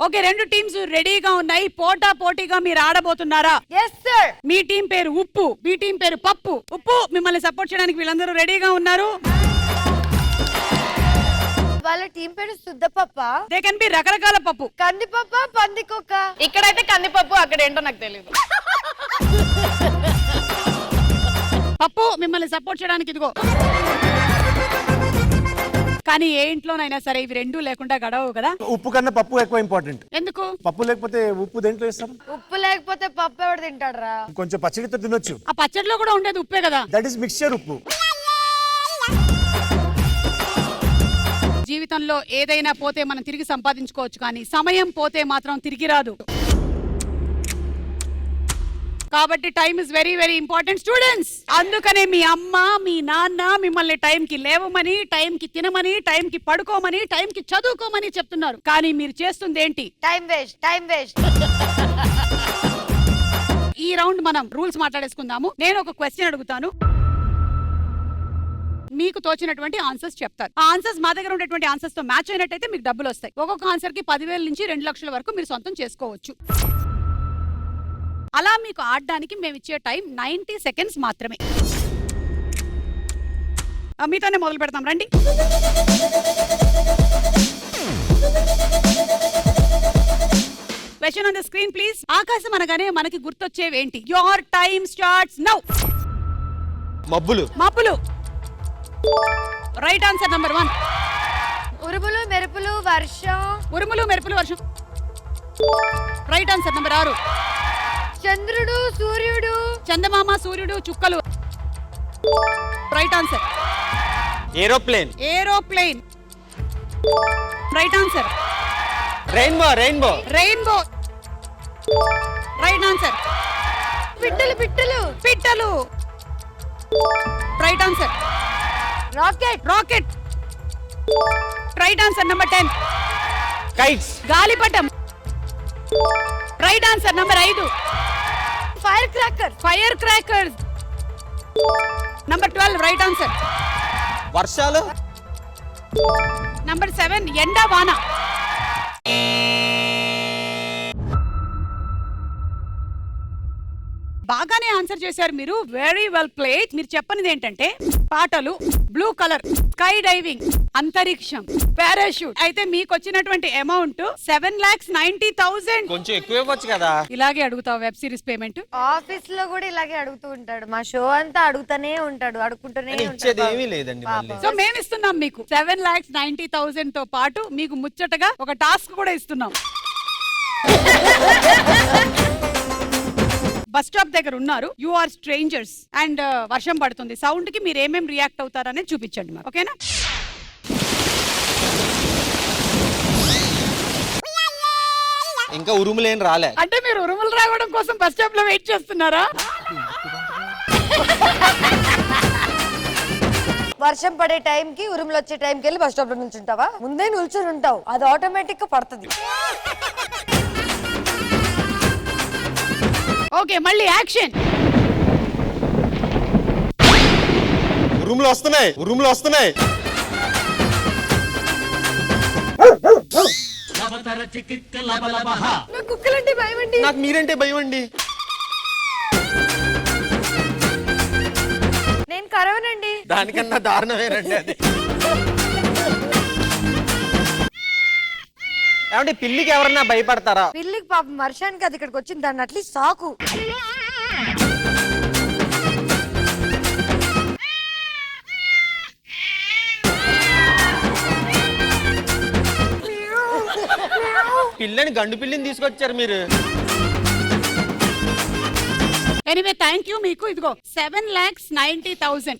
Okay, రెండు teams రెడీగా ఉన్నాయి. పోటా పోటీగా మీరు ఆడబోతున్నారా? yes sir. మీ టీం పేరు ఉప్పు, మీ టీం పేరు పప్పు. ఉప్పు మిమ్మల్ని సపోర్ట్ చేయడానికి వీళ్ళందరూ రెడీగా ఉన్నారు. వాళ్ళ టీం పేరు శుద్ధపప్ప. దే కెన్ బి రకరకాల పప్పు. కందిపప్ప, పందికొక్క. ఇక్కడైతే కందిపప్పు, అక్కడ ఏంటో నాకు తెలియదు. పప్పు మిమ్మల్ని సపోర్ట్ చేయడానికి ఇదిగో. కానీ ఏ ఇంట్లోనైనా సరే ఇవి రెండు లేకుండా గడవవు కదా. ఉప్పు కన్నా పప్పు ఎక్కువ ఇంపార్టెంట్. ఎందుకు? పప్పు లేకపోతే ఉప్పు దేంట్లో వేస్తారు? ఉప్పు లేకపోతే పప్పు ఎవడు తింటాడరా? కొంచెం పచ్చడితో తినొచ్చు. ఆ పచ్చడిలో కూడా ఉండేది ఉప్పే కదా. దట్ ఈస్ మిక్స్చర్ ఉప్పు. జీవితంలో ఏదైనా పోతే మనం తిరిగి సంపాదించుకోవచ్చు, కానీ సమయం పోతే మాత్రం తిరిగి రాదు. కాబట్టి time is very very important students. అందుకనే మీ అమ్మ మీ నాన్న మిమ్మల్ని టైంకి లేవమని, టైంకి తినమని, టైంకి పడుకోమని, టైంకి చదువుకోమని చెప్తున్నారు. కానీ మీరు చేస్తుంది ఏంటి? Time waste, time waste. ఈ రౌండ్ మనం రూల్స్ మాట్లాడేసుకుందాము. నేను ఒక క్వశ్చన్ అడుగుతాను, మీకు తోచినటువంటి ఆన్సర్స్ చెప్తారు. ఆ ఆన్సర్స్ మా దగ్గర ఉండేటువంటి ఆన్సర్స్ తో మ్యాచ్ అయినట్టయితే మీకు డబ్బులు వస్తాయి. ఒక్కొక్క ఆన్సర్ కి 10,000 నుంచి 2 లక్షల వరకు మీరు సొంతం చేసుకోవచ్చు. అలా మీకు ఆడడానికి మేము ఇచ్చే టైం 90 సెకండ్స్ మాత్రమే. మీతోనే మొదలు పెడతాం, రండి. Question on the screen please. ఆకాశం అనగానే మనకి గుర్తొచ్చేవేంటి? Your time starts now. మబ్బులు. మబ్బులు రైట్ ఆన్సర్. నంబర్ 1. ఉరుములు, మెరుపులు, వర్షం. ఉరుములు, మెరుపులు, వర్షం రైట్ ఆన్సర్. నంబర్ 6. చంద్రుడు, సూర్యుడు. చందమామ, సూర్యుడు, చుక్కలు right answer. Aeroplane. Aeroplane right answer. Rainbow. Rainbow. Rainbow right answer. పిట్టలు, పిట్టలు. పిట్టలు right answer. Rocket. Rocket right answer. Number 10. Kites. గాలిపటం right answer. Number 5. Fire cracker. Fire crackers number 12 right answer. వర్షాలు. నంబర్ 7 ఎండ, వాన. బాగానే ఆన్సర్ చేశారు మీరు, వెరీ వెల్ ప్లేడ్. మీరు చెప్పనిది ఏంటంటే పాటలు, బ్లూ కలర్, స్కై డైవింగ్, అంతరిక్షం, పారాషూట్. అయితే మీకు వచ్చినటువంటి అమౌంట్ 7,90,000. కొంచెం ఎక్కువ ఇవ్వచ్చు కదా. ఇలాగే అడుగుతావు వెబ్ సిరీస్ పేమెంట్? ఆఫీస్ లో కూడా ఇలాగే అడుగుతూ ఉంటాడు. మా షో అంతా అడుగుతూనే ఉంటాడు, అడుగుకుంటూనే ఇచ్చేది ఏమీ లేదండి. సో మేము ఇస్తున్నాం మీకు 7,90,000 తో పాటు మీకు ముచ్చటగా ఒక టాస్క్ కూడా ఇస్తున్నాం. బస్ స్టాప్ దగ్గర ఉన్నారు, యు ఆర్ స్ట్రేంజర్స్ అండ్ వర్షం పడుతుంది. సౌండ్ కి మీరు ఏమేం రియాక్ట్ అవుతారనేది చూపించండి మరి, ఓకేనా? ఇంకా ఉరుములేం రాలే. అంటే మీరు ఉరుములు రావడం కోసం బస్ స్టాప్ లో వెయిట్ చేస్తున్నారా? వర్షం పడే టైం కి, ఉరుములు వచ్చే టైంకి వెళ్ళి బస్ స్టాప్ లో నుంచి ఉంటావా? ముందే నిల్చొని ఉంటావు, అది ఆటోమేటిక్ గా పడుతుంది. ఓకే, మళ్ళీ యాక్షన్. ఉరుములు వస్తున్నాయి, ఉరుములు వస్తున్నాయి. నాకు కుక్కలంటే భయం అండి. నాకు మీరంటే భయం అండి. నేను కరవనండి. దానికన్నా దారుణమేనండి అది. ఏమంటే పిల్లికి ఎవరన్నా భయపడతారా? పిల్లికి పాపం వర్షానికి అది ఇక్కడికి వచ్చింది, దాన్ని అట్లీస్ట్ సాకు. పిల్లని, గండు పిల్లిని తీసుకొచ్చారు మీరు. Anyway thank you. మీకు ఇదిగో 7,90,000.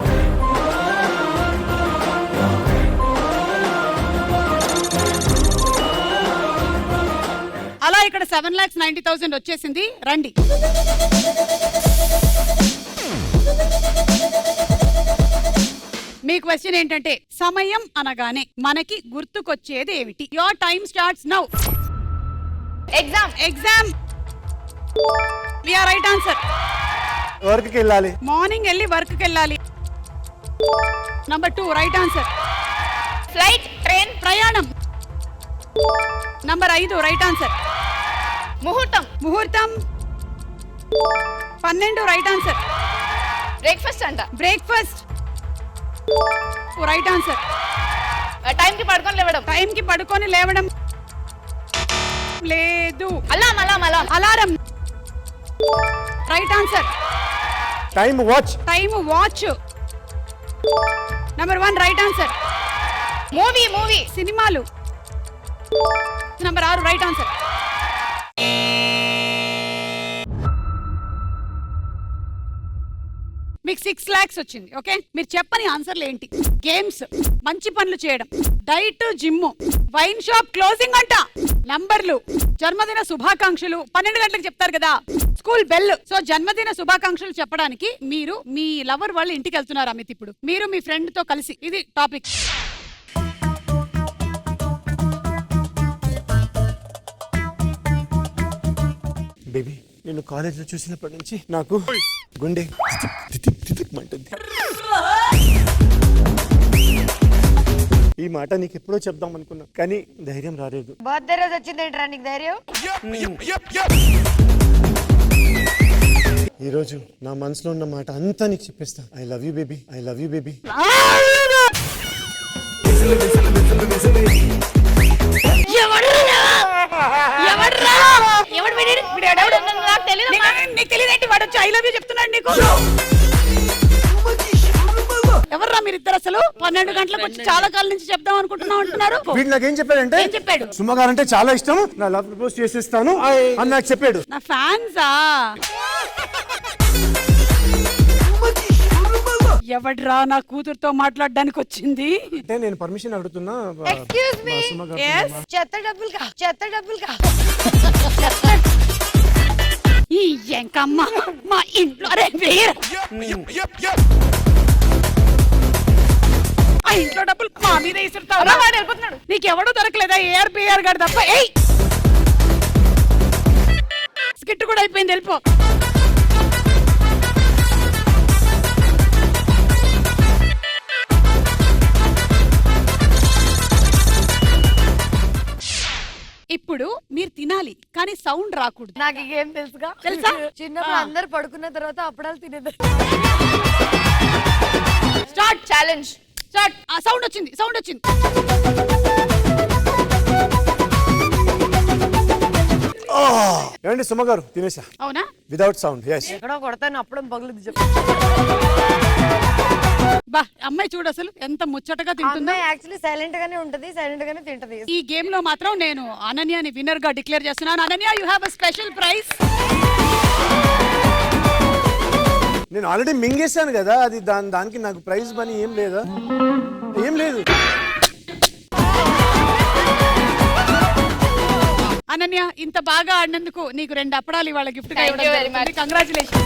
అలా ఇక్కడ 7,90,000 వచ్చేసింది. రండి. మీ క్వశ్చన్ ఏంటంటే సమయం అనగానే మనకి గుర్తుకొచ్చేది ఏమిటి? Your time starts now. Exam. Exam right answer. Work కి వెళ్ళాలి. మార్నింగ్ వెళ్ళి వర్క్ కి వెళ్ళాలి. Number 2 right answer. Flight, train, ప్రయాణం. Number 5 right answer. ముహూర్తం. ముహూర్తం 12 రైట్ ఆన్సర్. బ్రేక్ఫాస్ట్ అంట. Breakfast right answer. టైం కి పడుకొని లేవడం. టైం కి పడుకొని లేవడం లేదు. Alarm alarm alarm. Alarm right answer. Time watch. Time watch number 1 right answer. Movie movie. సినిమాలు నంబర్ 6 రైట్ ఆన్సర్. మీకు 6 lakhs వచ్చింది. ఓకే, మీరు చెప్పని ఆన్సర్లు ఏంటి? గేమ్స్, మంచి పనులు చేయడం, diet, gym, wine shop closing అంట, నంబర్లు, జన్మదిన శుభాకాంక్షలు 12 గంటలకు చెప్తారు కదా, స్కూల్ బెల్. సో జన్మదిన శుభాకాంక్షలు చెప్పడానికి మీరు మీ లవర్ వాళ్ళ ఇంటికి వెళ్తున్నారు అమిత్. ఇప్పుడు మీరు మీ ఫ్రెండ్ తో కలిసి, ఇది టాపిక్. బేబీ, నేను కాలేజ్ లో చూసినప్పటి నుంచి నాకు గుండె తితిక్-తితిక్-తితిక్-మంటుంది. ఈ మాట నీకు ఎప్పుడో చెప్దాం అనుకున్నా, కానీ ధైర్యం రాలేదు. బర్త్డే రోజు వచ్చిందేంట్రా నీకు ధైర్యం? ఈ రోజు నా మనసులో ఉన్న మాట అంతా నీకు చెప్పేస్తా. I love you baby, I love you baby. నాకు తెలియదు. నీకు తెలియదేంటి? వాడు వచ్చి ఐ లవ్ యూ చెప్తున్నాడు నీకు. ఎవర్రా మీరిద్దరు అసలు? 12 గంటలకు వచ్చి చాలా కాలం నుంచి చెప్దాం అనుకుంటున్నాం అంటున్నారు. వీడు నాకేం చెప్పాడంటే, ఏం చెప్పాడు? సుమ గారంటే చాలా ఇష్టం, నా లవ్ ప్రపోజ్ చేసేస్తాను అని నాకు చెప్పాడు. నా ఫ్యాన్సా? ఎవడ్రా నా కూతురుతో మాట్లాడడానికి వచ్చింది? అంటే నేను పర్మిషన్ అడుగుతున్నా. ఎక్స్క్యూజ్ మీ, సుమ గారు Yes? చెత్త డబ్బులు ఈ ఎంకమ్మ మా ఇంట్లో రే వీర్. ఆ ఇంట్లో డబ్బులు మా మీద ఇసురుతావా? వాడు వెళ్ళిపోతున్నాడు. నీకెవడూ దొరకలేదా? ఏఆర్పిఆర్ గారు తప్ప. ఏయ్, స్కిట్ కూడా అయిపోయింది, వెళ్ళిపో. ఇప్పుడు మీరు తినాలి, కానీ సౌండ్ రాకూడదు. నాకు ఏం తెలుసుగా? తెలుసా? చిన్నప్పుడు అందరు పడుకున్న తర్వాత అప్పడాలు తినేది. స్టార్ట్. Challenge start. ఆ సౌండ్ వచ్చింది, సౌండ్ వచ్చింది. ఏమండి సుమ గారు, తినేసా అవునా? Without sound. ఎస్. ఎక్కడో కొడతాను, అప్పడం పగులుద్ది చెప్పు. బా, అమ్మాయి చూడు అసలు ఎంత ముచ్చటగా తింటుందో. అమ్మాయి యాక్చువల్లీ సైలెంట్ గానే ఉంటది, సైలెంట్ గానే తింటది. ఈ గేమ్ లో మాత్రం నేను అనన్యని విన్నర్ గా డిక్లేర్ చేస్తున్నాను. Ananya, you have a special prize. నేను ఆల్రెడీ మింగేశాను కదా, అది దానికి నాకు ప్రైజ్ పని ఏం లేదా? ఏం లేదు. అనన్య, ఇంత బాగా ఆడినందుకు నీకు 2 అప్పడాలు ఇవాళ గిఫ్ట్ గా Thank you very ఇవ్వడం much. జరుగుతుంది. కంగ్రాచులేషన్.